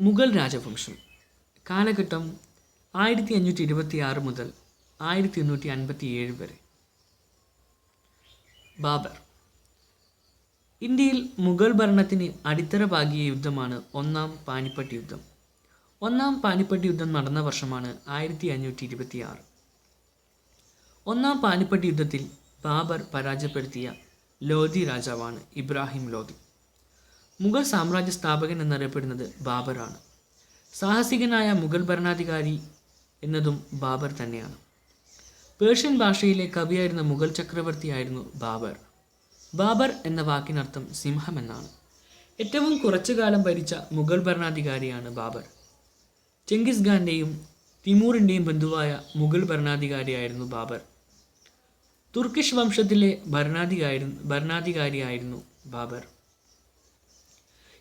മുഗൾ രാജവംശം കാലഘട്ടം 1526 മുതൽ 1157 വരെ. ബാബർ. ഇന്ത്യയിൽ മുഗൾ ഭരണത്തിന് അടിത്തറ പാകിയ യുദ്ധമാണ് ഒന്നാം പാനിപ്പട്ട് യുദ്ധം. ഒന്നാം പാനിപ്പട്ട് യുദ്ധം നടന്ന വർഷമാണ് 1526. ഒന്നാം പാനിപ്പട്ട് യുദ്ധത്തിൽ ബാബർ പരാജയപ്പെടുത്തിയ ലോധി രാജാവാണ് ഇബ്രാഹിം ലോധി. മുഗൾ സാമ്രാജ്യ സ്ഥാപകൻ എന്നറിയപ്പെടുന്നത് ബാബറാണ്. സാഹസികനായ മുഗൾ ഭരണാധികാരി എന്നതും ബാബർ തന്നെയാണ്. പേർഷ്യൻ ഭാഷയിലെ കവിയായിരുന്ന മുഗൾ ചക്രവർത്തിയായിരുന്നു ബാബർ. ബാബർ എന്ന വാക്കിനർത്ഥം സിംഹം എന്നാണ്. ഏറ്റവും കുറച്ചു കാലം ഭരിച്ച മുഗൾ ഭരണാധികാരിയാണ് ബാബർ. ചെങ്കിസ് ഖാന്റെയും തിമൂറിൻ്റെയും ബന്ധുവായ മുഗൾ ഭരണാധികാരിയായിരുന്നു ബാബർ. തുർക്കിഷ് വംശത്തിലെ ഭരണാധികാരിയായിരുന്നു ബാബർ.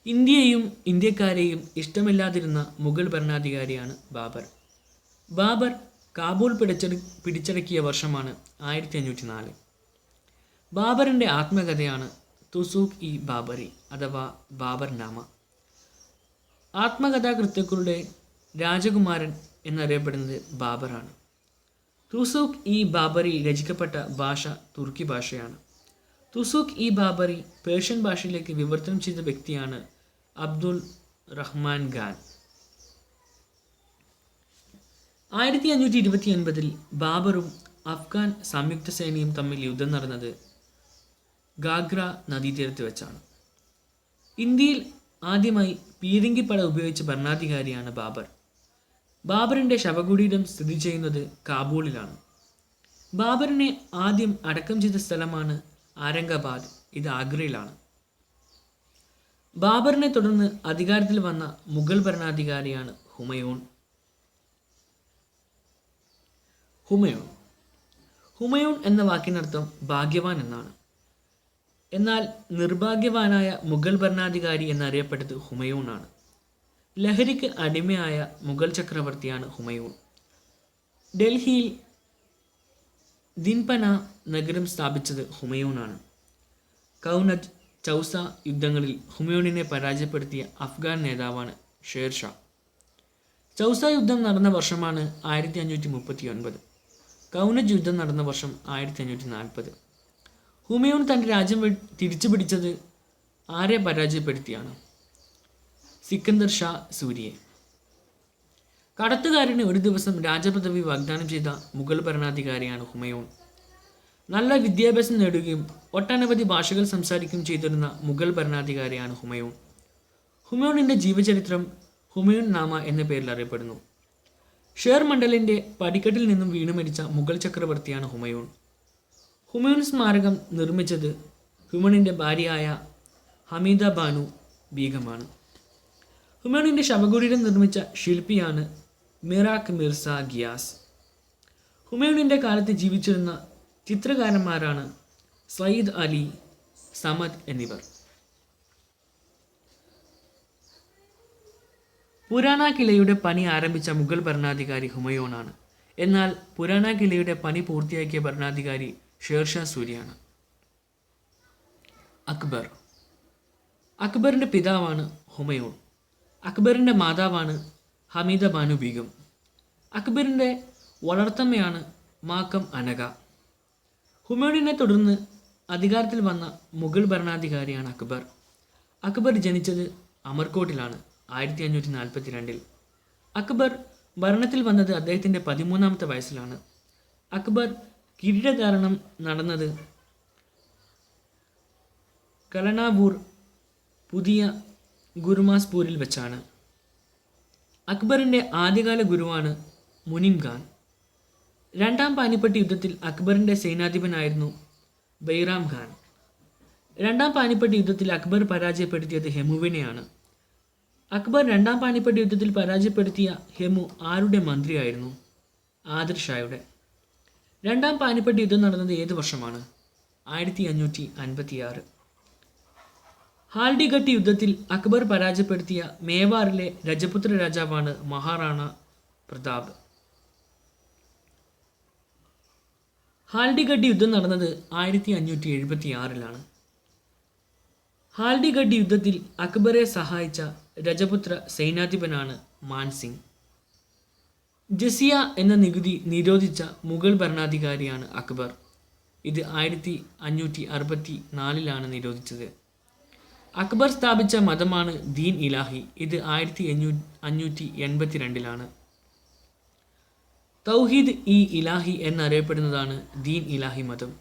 ഇന്ത്യയെയും ഇന്ത്യക്കാരെയും ഇഷ്ടമില്ലാതിരുന്ന മുഗൾ ഭരണാധികാരിയാണ് ബാബർ. ബാബർ കാബൂൾ പിടിച്ചടക്കിയ വർഷമാണ് 1504. ബാബറിൻ്റെ ആത്മകഥയാണ് തുസൂഖ് ഇ ബാബറി അഥവാ ബാബർനാമ. ആത്മകഥാകൃത്തുക്കളുടെ രാജകുമാരൻ എന്നറിയപ്പെടുന്നത് ബാബറാണ്. തുസൂഖ് ഇ ബാബറി രചിക്കപ്പെട്ട ഭാഷ തുർക്കി ഭാഷയാണ്. തുസൂഖ് ഇ ബാബറി പേർഷ്യൻ ഭാഷയിലേക്ക് വിവർത്തനം ചെയ്ത വ്യക്തിയാണ് അബ്ദുൽ റഹ്മാൻ ഖാൻ. 1529 ബാബറും അഫ്ഗാൻ സംയുക്ത സേനയും തമ്മിൽ യുദ്ധം നടന്നത് ഗാഗ്ര നദീതീരത്ത് വെച്ചാണ്. ഇന്ത്യയിൽ ആദ്യമായി പീരങ്കിപ്പട ഉപയോഗിച്ച ഭരണാധികാരിയാണ് ബാബർ. ബാബറിൻ്റെ ശവകുടീരം സ്ഥിതി ചെയ്യുന്നത് കാബൂളിലാണ്. ബാബറിനെ ആദ്യം അടക്കം ചെയ്ത സ്ഥലമാണ് ആരംഗാബാദ്. ഇത് ആഗ്രയിലാണ്. ബാബറിനെ തുടർന്ന് അധികാരത്തിൽ വന്ന മുഗൾ ഭരണാധികാരിയാണ് ഹുമയൂൺ. ഹുമയൂൺ എന്ന വാക്കിനർത്ഥം ഭാഗ്യവാൻ എന്നാണ്. എന്നാൽ നിർഭാഗ്യവാനായ മുഗൾ ഭരണാധികാരി എന്നറിയപ്പെട്ടത് ഹുമയൂൺ ആണ്. ലഹരിക്ക് അടിമയായ മുഗൾ ചക്രവർത്തിയാണ് ഹുമയൂൺ. ഡൽഹിയിൽ ദിൻപന നഗരം സ്ഥാപിച്ചത് ഹുമയൂണാണ്. കൗനജ്, ചൗസ യുദ്ധങ്ങളിൽ ഹുമയൂണിനെ പരാജയപ്പെടുത്തിയ അഫ്ഗാൻ നേതാവാണ് ഷേർഷാ. ചൗസ യുദ്ധം നടന്ന വർഷമാണ് 1539. കൗനജ് യുദ്ധം നടന്ന വർഷം 1540. ഹുമയൂൺ തൻ്റെ രാജ്യം തിരിച്ചു പിടിച്ചത് ആരെ പരാജയപ്പെടുത്തിയാണ്? സിക്കന്ദർ ഷാ സൂരിയെ. കടത്തുകാരന് ഒരു ദിവസം രാജപദവി വാഗ്ദാനം ചെയ്ത മുഗൾ ഭരണാധികാരിയാണ് ഹുമയൂൺ. നല്ല വിദ്യാഭ്യാസം നേടുകയും ഒട്ടനവധി ഭാഷകൾ സംസാരിക്കുകയും ചെയ്തിരുന്ന മുഗൾ ഭരണാധികാരിയാണ് ഹുമയൂൺ. ഹുമയൂണിൻ്റെ ജീവചരിത്രം ഹുമയൂൺ നാമ എന്ന പേരിൽ അറിയപ്പെടുന്നു. ഷേർ മണ്ഡലിൻ്റെ പടിക്കെട്ടിൽ നിന്നും വീണു മരിച്ച മുഗൾ ചക്രവർത്തിയാണ് ഹുമയൂൺ. ഹുമയൂൺ സ്മാരകം നിർമ്മിച്ചത് ഹുമയൂണിൻ്റെ ഭാര്യയായ ഹമീദ ബാനു ബീഗമാണ്. ഹുമയൂണിൻ്റെ ശവകുടീരം നിർമ്മിച്ച ശില്പിയാണ് മിറാഖ് മിർസ ഗിയാസ്. ഹുമയൂണിൻ്റെ കാലത്ത് ജീവിച്ചിരുന്ന ചിത്രകാരന്മാരാണ് സയ്യിദ് അലി, സമദ് എന്നിവർ. പുരാണ കിലയുടെ പണി ആരംഭിച്ച മുഗൾ ഭരണാധികാരി ഹുമയൂണാണ്. എന്നാൽ പുരാണ കിലയുടെ പണി പൂർത്തിയാക്കിയ ഭരണാധികാരി ഷേർഷാ സൂരിയാണ്. അക്ബർ. അക്ബറിൻ്റെ പിതാവാണ് ഹുമയൂൺ. അക്ബറിൻ്റെ മാതാവാണ് ഹമീദ ബാനു ബീഗം. അക്ബറിൻ്റെ വളർത്തമ്മയാണ് മാക്കം അനഗ. ഹുമയൂണിനെ തുടർന്ന് അധികാരത്തിൽ വന്ന മുഗൾ ഭരണാധികാരിയാണ് അക്ബർ. അക്ബർ ജനിച്ചത് അമർകോട്ടിലാണ് 1542. അക്ബർ ഭരണത്തിൽ വന്നത് അദ്ദേഹത്തിൻ്റെ 13ാമത്തെ വയസ്സിലാണ്. അക്ബർ കിരീടധാരണം നടന്നത് കലനാപൂർ പുതിയ ഗുരുമാസ്പൂരിൽ വെച്ചാണ്. അക്ബറിൻ്റെ ആദ്യകാല ഗുരുവാണ് മുനിം ഖാൻ. രണ്ടാം പാനിപ്പട്ട് യുദ്ധത്തിൽ അക്ബറിൻ്റെ സേനാധിപനായിരുന്നു ബൈറാം ഖാൻ. രണ്ടാം പാനിപ്പട്ട് യുദ്ധത്തിൽ അക്ബർ പരാജയപ്പെടുത്തിയത് ഹെമുവിനെയാണ്. അക്ബർ രണ്ടാം പാനിപ്പട്ട് യുദ്ധത്തിൽ പരാജയപ്പെടുത്തിയ ഹെമു ആരുടെ മന്ത്രിയായിരുന്നു? ആദിർ ഷായുടെ. രണ്ടാം പാനിപ്പട്ട് യുദ്ധം നടന്നത് ഏത് വർഷമാണ്? 1556. ഹാൽഡിഘട്ട് യുദ്ധത്തിൽ അക്ബർ പരാജയപ്പെടുത്തിയ മേവാറിലെ രജപുത്ര രാജാവാണ് മഹാറാണ പ്രതാപ്. ഹാൽഡിഘട്ട് യുദ്ധം നടന്നത് 1576. ഹാൽഡിഗഡ് യുദ്ധത്തിൽ അക്ബറെ സഹായിച്ച രജപുത്ര സൈന്യാധിപനാണ് മാൻസിംഗ്. ജസിയ എന്ന നികുതി നിരോധിച്ച മുഗൾ ഭരണാധികാരിയാണ് അക്ബർ. ഇത് 1564 നിരോധിച്ചത്. അക്ബർ സ്ഥാപിച്ച മതമാണ് ദീൻ ഇലാഹി. ഇത് 1582 തൗഹീദ് ഇ ഇലാഹി എന്നറിയപ്പെടുന്നതാണ് ദീൻ ഇലാഹി മതം.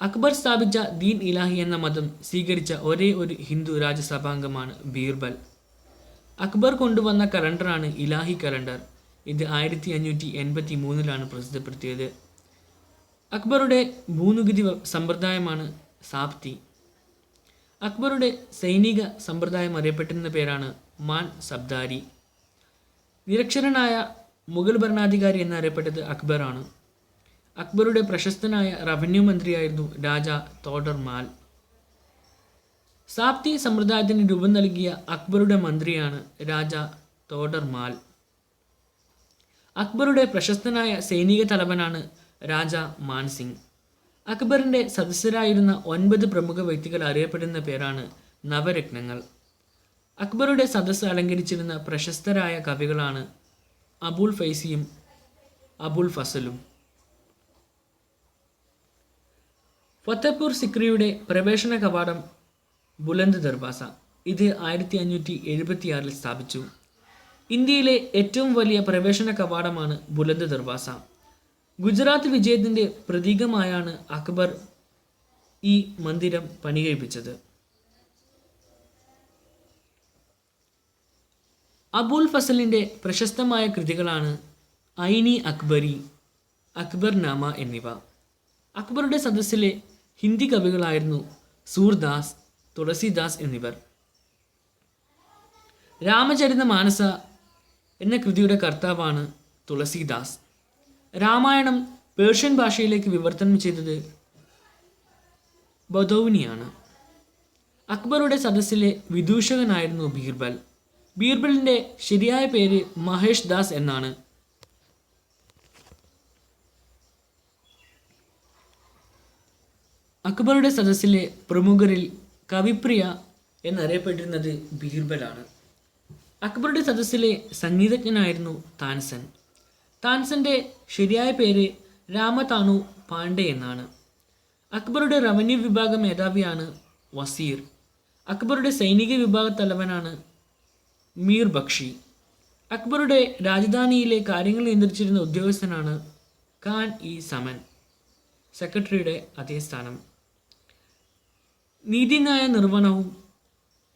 അക്ബർ സ്ഥാപിച്ച ദീൻ ഇലാഹി എന്ന മതം സ്വീകരിച്ച ഒരേ ഒരു ഹിന്ദു രാജസഭാംഗമാണ് ബീർബൽ. അക്ബർ കൊണ്ടുവന്ന കലണ്ടറാണ് ഇലാഹി കലണ്ടർ. ഇത് 1583 പ്രസിദ്ധപ്പെടുത്തിയത്. അക്ബറുടെ ഭൂനികുതി സമ്പ്രദായമാണ് സാപ്തി. അക്ബറുടെ സൈനിക സമ്പ്രദായം അറിയപ്പെട്ടിരുന്ന പേരാണ് മാൻ സബ്ദാരി. നിരക്ഷരനായ മുഗൾ ഭരണാധികാരി എന്നറിയപ്പെട്ടത് അക്ബറാണ്. അക്ബറുടെ പ്രശസ്തനായ റവന്യൂ മന്ത്രിയായിരുന്നു രാജ തോഡർമാൽ. സാപ്തി സമ്പ്രദായത്തിന് രൂപം നൽകിയ അക്ബറുടെ മന്ത്രിയാണ് രാജ തോഡർമാൽ. അക്ബറുടെ പ്രശസ്തനായ സൈനിക തലവനാണ് രാജ മാൻസിംഗ്. അക്ബറിൻ്റെ സദസ്യരായിരുന്ന 9 പ്രമുഖ വ്യക്തികൾ അറിയപ്പെടുന്ന പേരാണ് നവരത്നങ്ങൾ. അക്ബറുടെ സദസ്സ് അലങ്കരിച്ചിരുന്ന പ്രശസ്തരായ കവികളാണ് അബുൽ ഫൈസിയും അബുൽ ഫസലും. ഫത്തേപൂർ സിക്രിയുടെ പ്രവേശന കവാടം ബുലന്ദ് ദർവാസ. ഇത് 1576 സ്ഥാപിച്ചു. ഇന്ത്യയിലെ ഏറ്റവും വലിയ പ്രവേശന കവാടമാണ് ബുലന്ദ് ദർവാസ. ഗുജറാത്ത് വിജയത്തിൻ്റെ പ്രതീകമായാണ് അക്ബർ ഈ മന്ദിരം പണികഴിപ്പിച്ചത്. അബുൽ ഫസലിൻ്റെ പ്രശസ്തമായ കൃതികളാണ് ഐനി അക്ബരി, അക്ബർ നാമ എന്നിവ. അക്ബറുടെ സദസ്സിലെ ഹിന്ദി കവികളായിരുന്നു സൂർദാസ്, തുളസിദാസ് എന്നിവർ. രാമചരിതമാനസ എന്ന കൃതിയുടെ കർത്താവാണ് തുളസിദാസ്. രാമായണം പേർഷ്യൻ ഭാഷയിലേക്ക് വിവർത്തനം ചെയ്തത് ബദൗനിയാണ്. അക്ബറുടെ സദസ്സിലെ വിദൂഷകനായിരുന്നു ബീർബൽ. ബീർബലിൻ്റെ ശരിയായ പേര് മഹേഷ് ദാസ് എന്നാണ്. അക്ബറുടെ സദസ്സിലെ പ്രമുഖരിൽ കവിപ്രിയ എന്നറിയപ്പെട്ടിരുന്നത് ബീർബലാണ്. അക്ബറുടെ സദസ്സിലെ സംഗീതജ്ഞനായിരുന്നു താൻസൻ. താൻസന്റെ ശരിയായ പേര് രാമതാനു പാണ്ഡെ എന്നാണ്. അക്ബറുടെ റവന്യൂ വിഭാഗ മേധാവിയാണ് വസീർ. അക്ബറുടെ സൈനിക വിഭാഗ തലവനാണ് മീർ ബക്ഷി. അക്ബറുടെ രാജധാനിയിലെ കാര്യങ്ങൾ നിയന്ത്രിച്ചിരുന്ന ഉദ്യോഗസ്ഥനാണ് ഖാൻ ഇ സമൻ. സെക്രട്ടറിയുടെ അതേ സ്ഥാനം. നീതിന്യായ നിർവഹണവും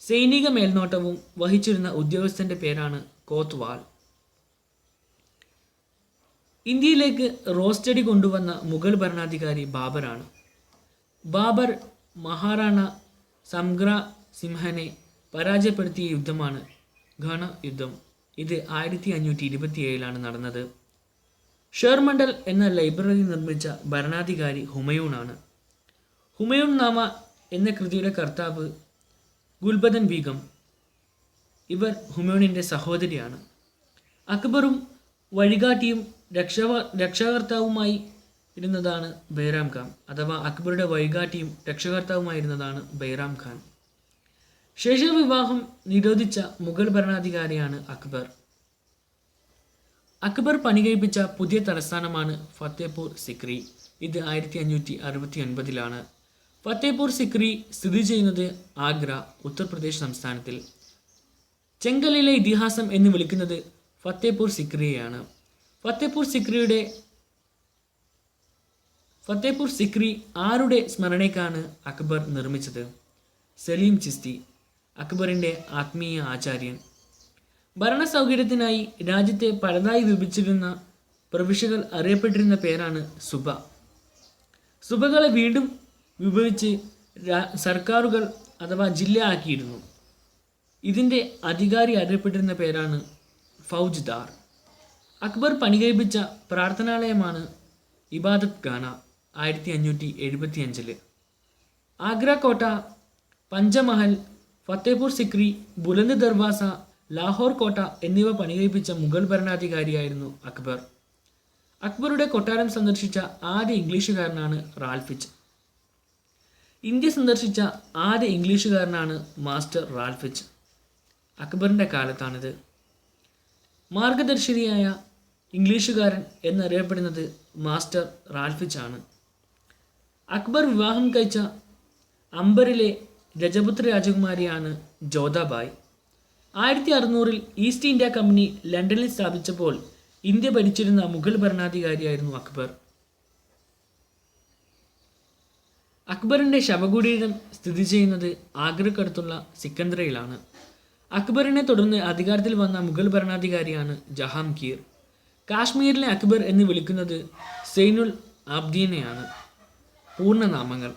സൈനിക മേൽനോട്ടവും വഹിച്ചിരുന്ന ഉദ്യോഗസ്ഥൻ്റെ പേരാണ് കോത്വാൾ. ഇന്ത്യയിലേക്ക് റോസ്റ്റഡി കൊണ്ടുവന്ന മുഗൾ ഭരണാധികാരി ബാബറാണ്. ബാബർ മഹാറാണ സംഗ്ര സിംഹനെ പരാജയപ്പെടുത്തിയ യുദ്ധമാണ് ഘന യുദ്ധം. ഇത് 1527 നടന്നത്. ഷേർമണ്ടൽ എന്ന ലൈബ്രറി നിർമ്മിച്ച ഭരണാധികാരി ഹുമയൂണാണ്. ഹുമയൂൺ നാമ എന്ന കൃതിയുടെ കർത്താവ് ഗുൽബദൻ ബീഗം. ഇവർ ഹുമയൂണിൻ്റെ സഹോദരിയാണ്. അക്ബറും വഴികാട്ടിയും രക്ഷാകർത്താവുമായി ഇരുന്നതാണ് ബൈറാം ഖാൻ, അഥവാ അക്ബറുടെ വഴികാട്ടിയും രക്ഷകർത്താവുമായിരുന്നതാണ് ബൈറാം ഖാൻ. ശേഷവിവാഹം നിരോധിച്ച മുഗൾ ഭരണാധികാരിയാണ് അക്ബർ. അക്ബർ പണികഴിപ്പിച്ച പുതിയ തലസ്ഥാനമാണ് ഫത്തേപൂർ സിക്രി. ഇത് 1569 ഫത്തേപൂർ സിക്രി സ്ഥിതി ചെയ്യുന്നത് ആഗ്ര, ഉത്തർപ്രദേശ് സംസ്ഥാനത്തിൽ. ചെങ്കലിലെ ഇതിഹാസം എന്ന് വിളിക്കുന്നത് ഫത്തേപൂർ സിക്രിയെയാണ്. ഫത്തേപൂർ സിക്രി ആരുടെ സ്മരണയ്ക്കാണ് അക്ബർ നിർമ്മിച്ചത്? സലീം ചിസ്തി, അക്ബറിൻ്റെ ആത്മീയ ആചാര്യൻ. ഭരണ സൗകര്യത്തിനായി രാജ്യത്തെ പലതായി വിഭജിച്ചിരുന്ന പ്രവിശ്യകൾ അറിയപ്പെട്ടിരുന്ന പേരാണ് സുബ. സുബകളെ വീണ്ടും വിഭജിച്ച് സർക്കാരുകൾ അഥവാ ജില്ല ആക്കിയിരുന്നു. ഇതിൻ്റെ അധികാരി അറിയപ്പെട്ടിരുന്ന പേരാണ് ഫൗജ്ദാർ. അക്ബർ പണികഴിപ്പിച്ച പ്രാർത്ഥനാലയമാണ് ഇബാദത്ത് ഖാന 1575. ആഗ്ര കോട്ട, പഞ്ചമഹൽ, ഫത്തേപൂർ സിക്രി, ബുലന്ദ് ദർവാസ, ലാഹോർ കോട്ട എന്നിവ പണികഴിപ്പിച്ച മുഗൾ ഭരണാധികാരിയായിരുന്നു അക്ബർ. അക്ബറുടെ കൊട്ടാരം സന്ദർശിച്ച ആദ്യ ഇംഗ്ലീഷുകാരനാണ് റാൽഫിച്ച്. ഇന്ത്യ സന്ദർശിച്ച ആദ്യ ഇംഗ്ലീഷുകാരനാണ് മാസ്റ്റർ റാൽഫിച്ച്. അക്ബറിൻ്റെ കാലത്താണിത്. മാർഗദർശിനിയായ ഇംഗ്ലീഷുകാരൻ എന്നറിയപ്പെടുന്നത് മാസ്റ്റർ റാൽഫിച്ച് ആണ്. അക്ബർ വിവാഹം കഴിച്ച അംബറിലെ രജപുത്ര രാജകുമാരിയാണ് ജോധാബായ്. 1600 ഈസ്റ്റ് ഇന്ത്യ കമ്പനി ലണ്ടനിൽ സ്ഥാപിച്ചപ്പോൾ ഇന്ത്യ ഭരിച്ചിരുന്ന മുഗൾ ഭരണാധികാരിയായിരുന്നു അക്ബർ. അക്ബറിൻ്റെ ശവകുടീരം സ്ഥിതി ചെയ്യുന്നത് ആഗ്രക്കടുത്തുള്ള സിക്കന്ദരയിലാണ്. അക്ബറിനെ തുടർന്ന് അധികാരത്തിൽ വന്ന മുഗൾ ഭരണാധികാരിയാണ് ജഹാംഗീർ. കാശ്മീരിലെ അക്ബർ എന്ന് വിളിക്കുന്നത് സൈനുൽ ആബ്ദീനെയാണ്. പൂർണ്ണനാമങ്ങൾ: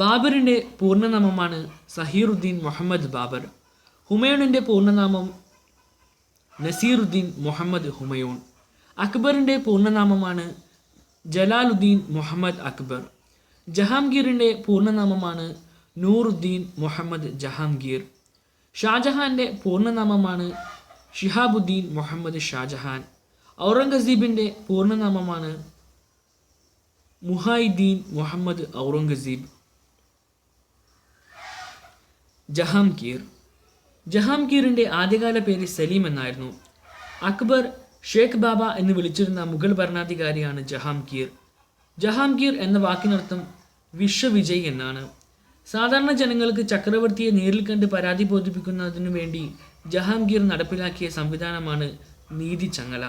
ബാബറിൻ്റെ പൂർണ്ണനാമമാണ് സഹീറുദ്ദീൻ മുഹമ്മദ് ബാബർ. ഹുമയൂണിൻ്റെ പൂർണ്ണനാമം നസീറുദ്ദീൻ മുഹമ്മദ് ഹുമയൂൺ. അക്ബറിൻ്റെ പൂർണ്ണനാമമാണ് ജലാലുദ്ദീൻ മുഹമ്മദ് അക്ബർ. ജഹാംഗീറിൻ്റെ പൂർണ്ണനാമമാണ് നൂറുദ്ദീൻ മുഹമ്മദ് ജഹാംഗീർ. ഷാജഹാൻ്റെ പൂർണ്ണനാമമാണ് ഷിഹാബുദ്ദീൻ മുഹമ്മദ് ഷാജഹാൻ. ഔറംഗസീബിൻ്റെ പൂർണ്ണനാമമാണ് മുഹായിദ്ദീൻ മുഹമ്മദ് ഔറംഗസീബ്. ജഹാംഗീറിൻ്റെ ആദ്യകാല പേര് സലീം എന്നായിരുന്നു. അക്ബർ ഷേഖ് ബാബ എന്ന് വിളിച്ചിരുന്ന മുഗൾ ഭരണാധികാരിയാണ് ജഹാംഗീർ. ജഹാംഗീർ എന്ന വാക്കിനർത്ഥം വിശ്വവിജയ് എന്നാണ്. സാധാരണ ജനങ്ങൾക്ക് ചക്രവർത്തിയെ നേരിൽ കണ്ട് പരാതി ബോധിപ്പിക്കുന്നതിനു വേണ്ടി ജഹാംഗീർ നടപ്പിലാക്കിയ സംവിധാനമാണ് നീതി ചങ്ങല.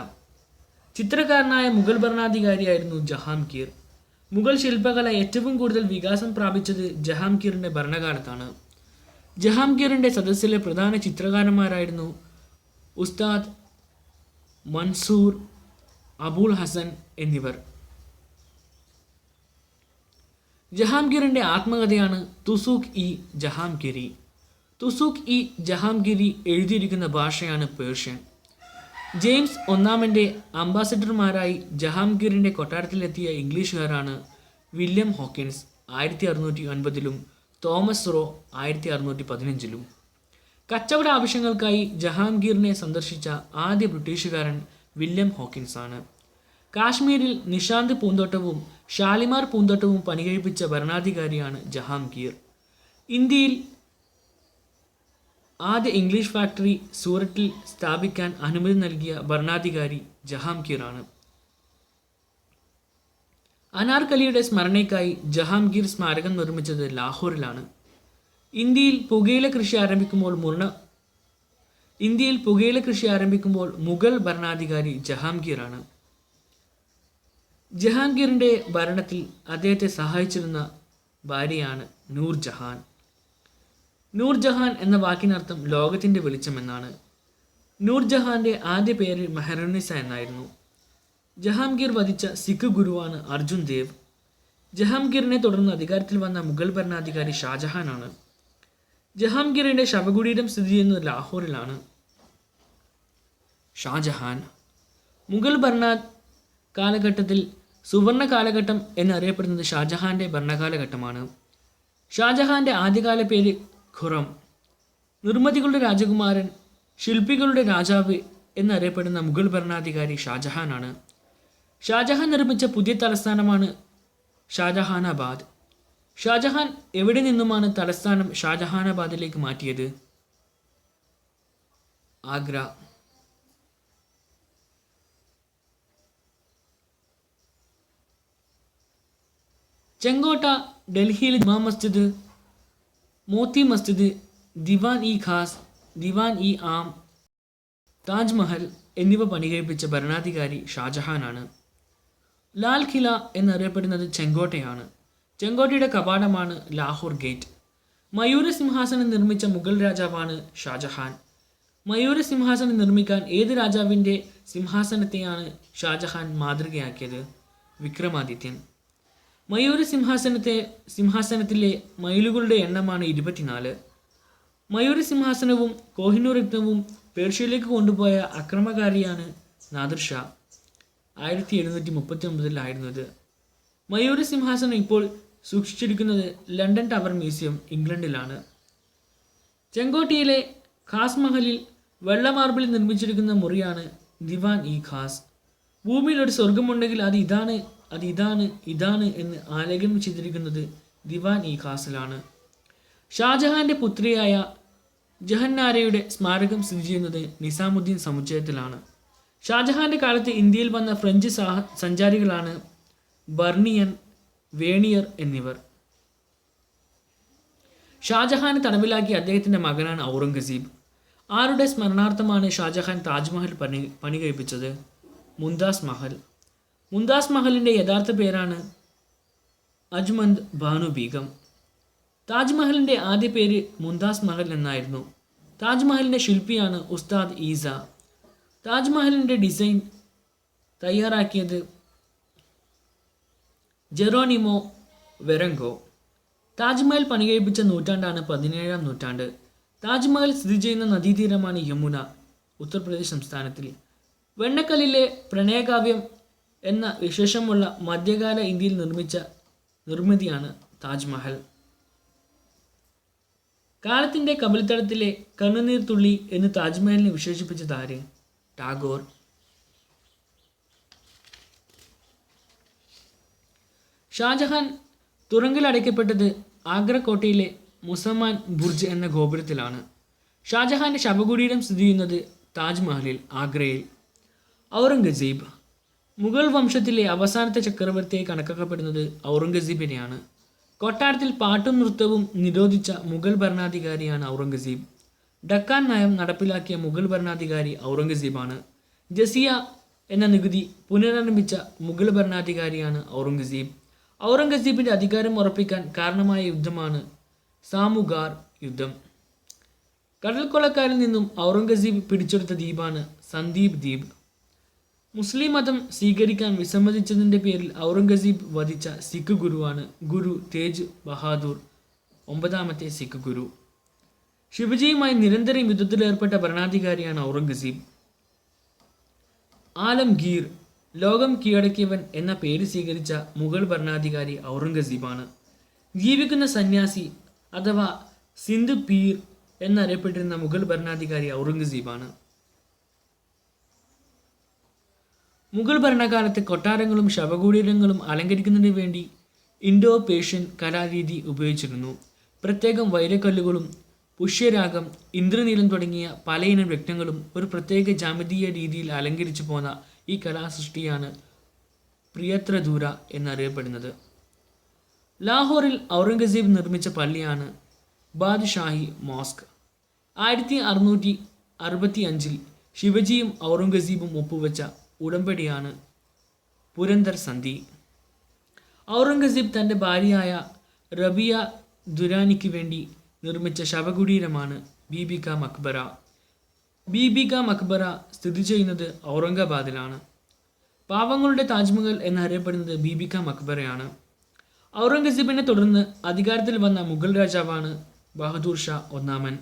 ചിത്രകാരനായ മുഗൾ ഭരണാധികാരിയായിരുന്നു ജഹാംഗീർ. മുഗൾ ശില്പകല ഏറ്റവും കൂടുതൽ വികാസം പ്രാപിച്ചത് ജഹാംഗീറിൻ്റെ ഭരണകാലത്താണ്. ജഹാംഗീറിൻ്റെ സദസ്സിലെ പ്രധാന ചിത്രകാരന്മാരായിരുന്നു ഉസ്താദ് മൻസൂർ, അബുൽ ഹസൻ എന്നിവർ. ജഹാംഗീറിൻ്റെ ആത്മകഥയാണ് തുസൂഖ് ഇ ജഹാംഗീരി. തുസൂഖ് ഇ ജഹാംഗീരി എഴുതിയിരിക്കുന്ന ഭാഷയാണ് പേർഷ്യൻ. ജെയിംസ് ഒന്നാമൻ്റെ അംബാസഡർമാരായി ജഹാംഗീറിൻ്റെ കൊട്ടാരത്തിലെത്തിയ ഇംഗ്ലീഷുകാരാണ് വില്യം ഹോക്കിൻസ് 1609 തോമസ് റോ 1615. കച്ചവട ആവശ്യങ്ങൾക്കായി ജഹാംഗീറിനെ സന്ദർശിച്ച ആദ്യ ബ്രിട്ടീഷുകാരൻ വില്യം ഹോക്കിൻസ് ആണ്. കാശ്മീരിൽ നിഷാന്ത് പൂന്തോട്ടവും ഷാലിമാർ പൂന്തോട്ടവും പണികഴിപ്പിച്ച ഭരണാധികാരിയാണ് ജഹാംഗീർ. ഇന്ത്യയിൽ ആദ്യ ഇംഗ്ലീഷ് ഫാക്ടറി സൂററ്റിൽ സ്ഥാപിക്കാൻ അനുമതി നൽകിയ ഭരണാധികാരി ജഹാംഗീർ ആണ്. അനാർക്കലിയുടെ സ്മരണയ്ക്കായി ജഹാംഗീർ സ്മാരകം നിർമ്മിച്ചത് ലാഹോറിലാണ്. ഇന്ത്യയിൽ പുകയില കൃഷി ആരംഭിക്കുമ്പോൾ മുഗൾ ഭരണാധികാരി ജഹാംഗീർ ആണ്. ജഹാംഗീറിൻ്റെ ഭരണത്തിൽ അദ്ദേഹത്തെ സഹായിച്ചിരുന്ന ഭാര്യയാണ് നൂർജഹാൻ. നൂർജഹാൻ എന്ന വാക്കിനർത്ഥം ലോകത്തിൻ്റെ വെളിച്ചം എന്നാണ്. നൂർജഹാൻ്റെ ആദ്യ പേര് മെഹറുന്നിസ എന്നായിരുന്നു. ജഹാംഗീർ വധിച്ച സിഖ് ഗുരുവാണ് അർജുൻ ദേവ്. ജഹാംഗീറിനെ തുടർന്ന് അധികാരത്തിൽ വന്ന മുഗൾ ഭരണാധികാരി ഷാജഹാനാണ്. ജഹാംഗീറിൻ്റെ ശവകുടീരം സ്ഥിതി ചെയ്യുന്നത് ലാഹോറിലാണ്. ഷാജഹാൻ മുഗൾ കാലഘട്ടത്തിൽ സുവർണ കാലഘട്ടം എന്നറിയപ്പെടുന്നത് ഷാജഹാൻ്റെ ഭരണകാലഘട്ടമാണ്. ഷാജഹാൻ്റെ ആദ്യകാല പേര് ഖുറം. നിർമ്മിതികളുടെ രാജകുമാരൻ, ശില്പികളുടെ രാജാവ് എന്നറിയപ്പെടുന്ന മുഗൾ ഭരണാധികാരി ഷാജഹാനാണ്. ഷാജഹാൻ നിർമ്മിച്ച പുതിയ തലസ്ഥാനമാണ് ഷാജഹാനാബാദ്. ഷാജഹാൻ എവിടെ നിന്നുമാണ് തലസ്ഥാനം ഷാജഹാനാബാദിലേക്ക് മാറ്റിയത്? ആഗ്ര. ചെങ്കോട്ട ഡൽഹിയിലെ ജുമാ മസ്ജിദ്, മോത്തി മസ്ജിദ്, ദിവാൻ ഇ ഖാസ്, ദിവാൻ ഇ ആം, താജ്മഹൽ എന്നിവ പണികഴിപ്പിച്ച ഭരണാധികാരി ഷാജഹാനാണ്. ലാൽ ഖില എന്നറിയപ്പെടുന്നത് ചെങ്കോട്ടയാണ്. ചെങ്കോട്ടയുടെ കവാടമാണ് ലാഹോർ ഗേറ്റ്. മയൂര സിംഹാസനം നിർമ്മിച്ച മുഗൾ രാജാവാണ് ഷാജഹാൻ. മയൂര സിംഹാസനം നിർമ്മിക്കാൻ ഏത് രാജാവിൻ്റെ സിംഹാസനത്തെയാണ് ഷാജഹാൻ മാതൃകയാക്കിയത്? വിക്രമാദിത്യൻ. മയൂര സിംഹാസനത്തിലെ മയിലുകളുടെ എണ്ണമാണ് 24. മയൂര സിംഹാസനവും കോഹിനൂർ രത്നവും പേർഷ്യയിലേക്ക് കൊണ്ടുപോയ അക്രമകാരിയാണ് നാദിർ ഷാ. 1739 മയൂര സിംഹാസനം ഇപ്പോൾ സൂക്ഷിച്ചിരിക്കുന്നത് ലണ്ടൻ ടവർ മ്യൂസിയം, ഇംഗ്ലണ്ടിലാണ്. ചെങ്കോട്ടയിലെ ഖാസ് മഹലിൽ വെള്ള മാർബിളിൽ നിർമ്മിച്ചിരിക്കുന്ന മുറിയാണ് ദിവാൻ ഇ ഖാസ്. ഭൂമിയിൽ ഒരു സ്വർഗമുണ്ടെങ്കിൽ അത് ഇതാണ് എന്ന് ആലേഖനം ചെയ്തിരിക്കുന്നത് ദിവാൻ ഇ ഖാസിലാണ്. ഷാജഹാന്റെ പുത്രിയായ ജഹന്നാരയുടെ സ്മാരകം സ്ഥിതി ചെയ്യുന്നത് നിസാമുദ്ദീൻ സമുച്ചയത്തിലാണ്. ഷാജഹാന്റെ കാലത്ത് ഇന്ത്യയിൽ വന്ന ഫ്രഞ്ച് സഞ്ചാരികളാണ് ബർണിയൻ, വേണിയർ എന്നിവർ. ഷാജഹാനെ തടവിലാക്കിയ അദ്ദേഹത്തിൻ്റെ മകനാണ് ഔറംഗസീബ്. ആരുടെ സ്മരണാർത്ഥമാണ് ഷാജഹാൻ താജ്മഹൽ പണി കഴിപ്പിച്ചത്? മുംതാസ് മഹൽ. മുംതാസ് മഹലിൻ്റെ യഥാർത്ഥ പേരാണ് അജ്മന്ദ് ബാനു ബീഗം. താജ്മഹലിൻ്റെ ആദ്യ പേര് മുംതാസ് മഹൽ എന്നായിരുന്നു. താജ്മഹലിൻ്റെ ശില്പിയാണ് ഉസ്താദ് ഈസ. താജ്മഹലിൻ്റെ ഡിസൈൻ തയ്യാറാക്കിയത് ജെറോണിമോ വെറങ്കോ. താജ്മഹൽ പണികഴിപ്പിച്ച നൂറ്റാണ്ടാണ് 17-ാം നൂറ്റാണ്ട്. താജ്മഹൽ സ്ഥിതി ചെയ്യുന്ന നദീതീരമാണ് യമുന, ഉത്തർപ്രദേശ് സംസ്ഥാനത്തിൽ. വെണ്ണക്കല്ലിലെ പ്രണയകാവ്യം എന്ന വിശേഷമുള്ള മധ്യകാല ഇന്ത്യയിൽ നിർമ്മിച്ച നിർമ്മിതിയാണ് താജ്മഹൽ. കാലത്തിൻ്റെ കവിൾത്തടത്തിലെ കണ്ണുനീർ തുള്ളി എന്ന് താജ്മഹലിനെ വിശേഷിപ്പിച്ചത് ആര്? ടാഗോർ. ഷാജഹാൻ തുറങ്കിലടയ്ക്കപ്പെട്ടത് ആഗ്ര കോട്ടയിലെ മുസമാൻ ബുർജ് എന്ന ഗോപുരത്തിലാണ്. ഷാജഹാന്റെ ശവകുടീരം സ്ഥിതി ചെയ്യുന്നത് താജ്മഹലിൽ, ആഗ്രയിൽ. ഔറംഗസീബ്. മുഗൾ വംശത്തിലെ അവസാനത്തെ ചക്രവർത്തിയായി കണക്കാക്കപ്പെടുന്നത് ഔറംഗസീബിനെയാണ്. കൊട്ടാരത്തിൽ പാട്ടും നൃത്തവും നിരോധിച്ച മുഗൾ ഭരണാധികാരിയാണ് ഔറംഗസീബ്. ഡക്കാൻ നയം നടപ്പിലാക്കിയ മുഗൾ ഭരണാധികാരി ഔറംഗസീബാണ്. ജസിയ എന്ന നികുതി പുനരാരംഭിച്ച മുഗൾ ഭരണാധികാരിയാണ് ഔറംഗസീബ്. ഔറംഗസീബിൻ്റെ അധികാരം ഉറപ്പിക്കാൻ കാരണമായ യുദ്ധമാണ് സാമുഗാർ യുദ്ധം. കടൽക്കൊള്ളക്കാരിൽ നിന്നും ഔറംഗസീബ് പിടിച്ചെടുത്ത ദ്വീപാണ് സന്ദീപ് ദ്വീപ്. മുസ്ലിം മതം സ്വീകരിക്കാൻ വിസമ്മതിച്ചതിൻ്റെ പേരിൽ ഔറംഗസീബ് വധിച്ച സിഖ് ഗുരുവാണ് ഗുരു തേജ് ബഹാദൂർ, 9ാമത്തെ സിഖ് ഗുരു. ശിവജിയുമായി നിരന്തരം യുദ്ധത്തിലേർപ്പെട്ട ഭരണാധികാരിയാണ് ഔറംഗസീബ്. ആലംഗീർ, ലോകം കീഴടക്കിയവൻ എന്ന പേര് സ്വീകരിച്ച മുഗൾ ഭരണാധികാരി ഔറംഗസീബാണ്. ജീവിക്കുന്ന സന്യാസി അഥവാ സിന്ധ് പീർ എന്നറിയപ്പെട്ടിരുന്ന മുഗൾ ഭരണാധികാരി ഔറംഗസീബാണ്. മുഗൾ ഭരണകാലത്ത് കൊട്ടാരങ്ങളും ശവകുടീരങ്ങളും അലങ്കരിക്കുന്നതിന് വേണ്ടി ഇൻഡോ പേർഷ്യൻ കലാരീതി ഉപയോഗിച്ചിരുന്നു. പ്രത്യേകം വൈരക്കല്ലുകളും പുഷ്യരാഗം, ഇന്ദ്രനീലം തുടങ്ങിയ പലയിനം രത്നങ്ങളും ഒരു പ്രത്യേക ജാമിതീയ രീതിയിൽ അലങ്കരിച്ചു പോന്ന ഈ കലാസൃഷ്ടിയാണ് പ്രിയത്രദൂര എന്നറിയപ്പെടുന്നത്. ലാഹോറിൽ ഔറംഗസീബ് നിർമ്മിച്ച പള്ളിയാണ് ബാദ്ഷാഹി മോസ്ക്. 1665 ശിവജിയും ഔറംഗസീബും ഒപ്പുവെച്ച ഉടമ്പടിയാണ് പുരന്ദർ സന്ധി. ഔറംഗസീബ് തൻ്റെ ഭാര്യയായ റബിയ ദുരാനിക്ക് വേണ്ടി നിർമ്മിച്ച ശവകുടീരമാണ് ബീബി കാ മക്ബറ. ബീബി കാ മക്ബറ സ്ഥിതി ചെയ്യുന്നത് ഔറംഗാബാദിലാണ്. പാവങ്ങളുടെ താജ്മഹൽ എന്നറിയപ്പെടുന്നത് ബീബി കാ മക്ബറയാണ്. ഔറംഗസീബിനെ തുടർന്ന് അധികാരത്തിൽ വന്ന മുഗൾ രാജാവാണ് ബഹദൂർ ഷാ 1.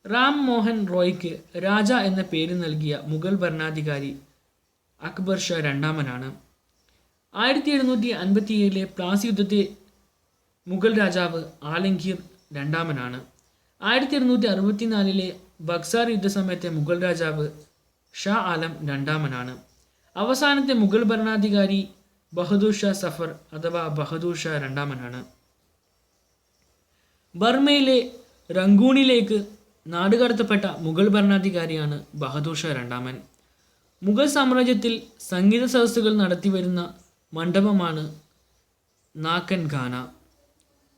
റാം മോഹൻ റോയ്ക്ക് രാജ എന്ന പേര് നൽകിയ മുഗൾ ഭരണാധികാരി അക്ബർ ഷാ 2. 1757 പ്ലാസി യുദ്ധത്തെ മുഗൾ രാജാവ് ആലംഗീർ 2. 1864 ബക്സാർ യുദ്ധസമയത്തെ മുഗൾ രാജാവ് ഷാ ആലം 2. അവസാനത്തെ മുഗൾ ഭരണാധികാരി ബഹദൂർ ഷാ സഫർ അഥവാ ബഹദൂർ ഷാ 2. ബർമയിലെ റങ്കൂണിലേക്ക് നാടുകടത്തപ്പെട്ട മുഗൾ ഭരണാധികാരിയാണ് ബഹദൂർ ഷാ 2. മുഗൾ സാമ്രാജ്യത്തിൽ സംഗീത സദസ്സുകൾ നടത്തിവരുന്ന മണ്ഡപമാണ് നാക്കൻ ഖാന.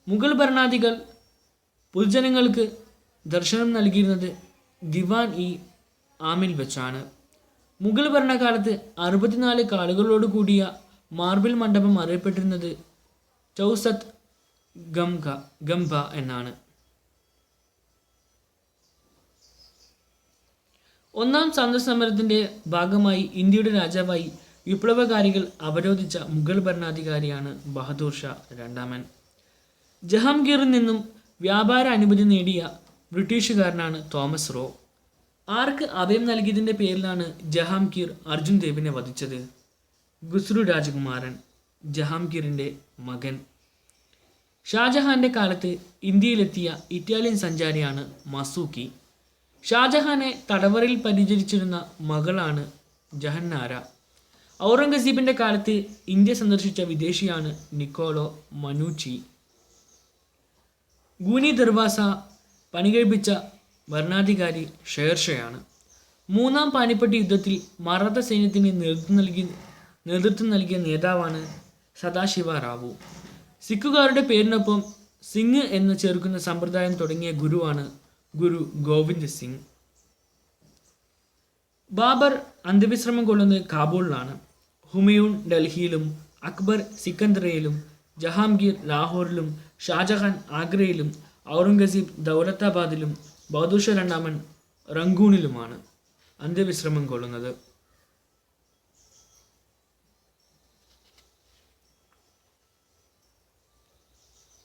മുഗൾ ഭരണാധികൾ പൊതുജനങ്ങൾക്ക് ദർശനം നൽകിയിരുന്നത് ദിവാൻ ഇ ആമിൽ വെച്ചാണ്. മുഗൾ ഭരണകാലത്ത് 64 കാലുകളോട് കൂടിയ മാർബിൾ മണ്ഡപം അറിയപ്പെട്ടിരുന്നത് ചൗസത്ത് ഗംഭ എന്നാണ്. 1-ാം സ്വാതന്ത്ര്യസമരത്തിൻ്റെ ഭാഗമായി ഇന്ത്യയുടെ രാജാവായി വിപ്ലവകാരികൾ അവരോധിച്ച മുഗൾ ഭരണാധികാരിയാണ് ബഹദൂർ ഷാ 2. ജഹാംഗീറിൽ നിന്നും വ്യാപാര അനുമതി നേടിയ ബ്രിട്ടീഷുകാരനാണ് തോമസ് റോ. ആർക്ക് അഭയം നൽകിയതിൻ്റെ പേരിലാണ് ജഹാംഗീർ അർജുൻ ദേവിനെ വധിച്ചത്? ഖുസ്രു രാജകുമാരൻ, ജഹാംഗീറിൻ്റെ മകൻ. ഷാജഹാന്റെ കാലത്ത് ഇന്ത്യയിലെത്തിയ ഇറ്റാലിയൻ സഞ്ചാരിയാണ് മസൂക്കി. ഷാജഹാനെ തടവറയിൽ പരിചരിച്ചിരുന്ന മകളാണ് ജഹന്നാര. ഔറംഗസീബിൻ്റെ കാലത്ത് ഇന്ത്യ സന്ദർശിച്ച വിദേശിയാണ് നിക്കോളോ മനുച്ചി. ഗൂനി ദർവാസ പണികഴിപ്പിച്ച ഭരണാധികാരി ഷേർഷയാണ്. മൂന്നാം പാനിപ്പട്ട് യുദ്ധത്തിൽ മറാത്ത സൈന്യത്തിന് നേതൃത്വം നൽകിയ നേതാവാണ് സദാശിവ റാവു. സിഖുകാരുടെ പേരിനൊപ്പം സിംഗ് എന്ന് ചേർക്കുന്ന സമ്പ്രദായം തുടങ്ങിയ ഗുരുവാണ് ഗുരു ഗോവിന്ദ് സിംഗ്. ബാബർ അന്ത്യവിശ്രമം കൊള്ളുന്നത് കാബൂളിലാണ്. ഹുമയൂൺ ഡൽഹിയിലും, അക്ബർ സിക്കന്ദറയിലും, ജഹാംഗീർ ലാഹോറിലും, ഷാജഹാൻ ആഗ്രയിലും, ഔറംഗസീബ് ദൗലത്താബാദിലും, ബഹദൂർ ഷാ രണ്ടാമൻ റങ്കൂണിലുമാണ് അന്ത്യവിശ്രമം കൊള്ളുന്നത്.